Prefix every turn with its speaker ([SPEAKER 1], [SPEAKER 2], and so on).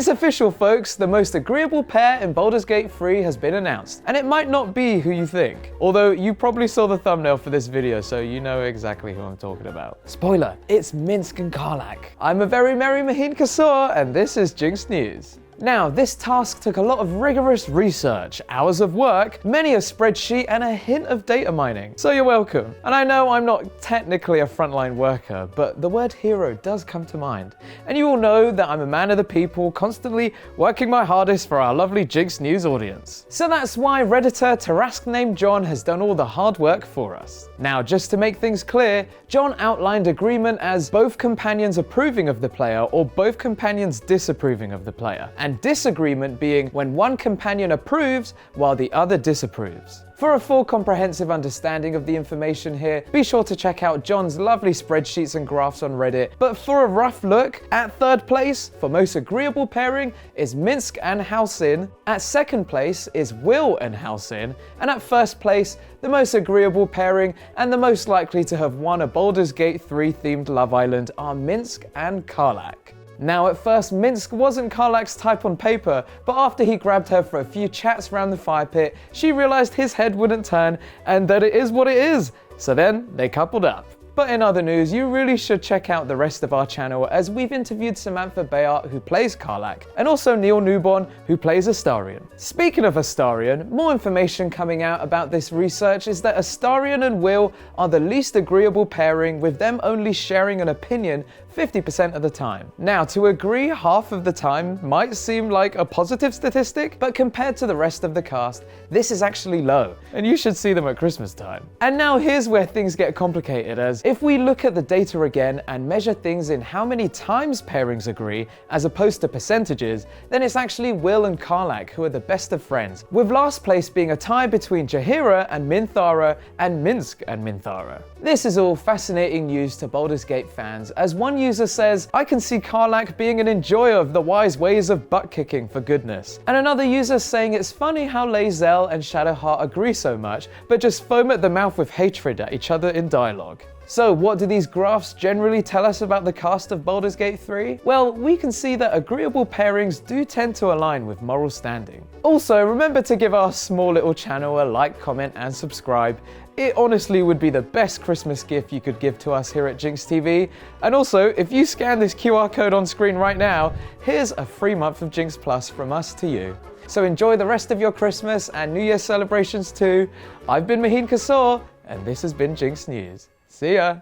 [SPEAKER 1] It's official, folks, the most agreeable pair in Baldur's Gate 3 has been announced, and it might not be who you think. Although you probably saw the thumbnail for this video, so you know exactly who I'm talking about. Spoiler, it's Minsc and Karlach. I'm a very merry Maheen Kassor, and this is GINX News. Now, this task took a lot of rigorous research, hours of work, many a spreadsheet, and a hint of data mining. So you're welcome. And I know I'm not technically a frontline worker, but the word hero does come to mind. And you all know that I'm a man of the people, constantly working my hardest for our lovely GINX News audience. So that's why Redditor Tarask named John has done all the hard work for us. Now, just to make things clear, John outlined agreement as both companions approving of the player or both companions disapproving of the player, and disagreement being when one companion approves while the other disapproves. For a full comprehensive understanding of the information here, be sure to check out John's lovely spreadsheets and graphs on Reddit. But for a rough look, at third place for most agreeable pairing is Minsc and Halsin, at second place is Will and Halsin, and at first place, the most agreeable pairing and the most likely to have won a Baldur's Gate 3 themed Love Island are Minsc and Karlach. Now, at first, Minsc wasn't Karlach's type on paper, but after he grabbed her for a few chats around the fire pit, she realized his head wouldn't turn and that it is what it is. So then, they coupled up. But in other news, you really should check out the rest of our channel as we've interviewed Samantha Bayart, who plays Karlach, and also Neil Newborn, who plays Astarion. Speaking of Astarion, more information coming out about this research is that Astarion and Will are the least agreeable pairing, with them only sharing an opinion 50% of the time. Now, to agree half of the time might seem like a positive statistic, but compared to the rest of the cast, this is actually low, and you should see them at Christmas time. And now here's where things get complicated, as if we look at the data again and measure things in how many times pairings agree as opposed to percentages, then it's actually Will and Karlach who are the best of friends, with last place being a tie between Jaheira and Minthara and Minsc and Minthara. This is all fascinating news to Baldur's Gate fans, as one user says, "I can see Karlach being an enjoyer of the wise ways of butt kicking for goodness." And another user saying it's funny how Lae'zel and Shadowheart agree so much, but just foam at the mouth with hatred at each other in dialogue. So what do these graphs generally tell us about the cast of Baldur's Gate 3? Well, we can see that agreeable pairings do tend to align with moral standing. Also, remember to give our small little channel a like, comment, and subscribe. It honestly would be the best Christmas gift you could give to us here at GINX TV. And also, if you scan this QR code on screen right now, here's a free month of GINX Plus from us to you. So enjoy the rest of your Christmas and New Year's celebrations too. I've been Maheen Kassor, and this has been GINX News. See ya!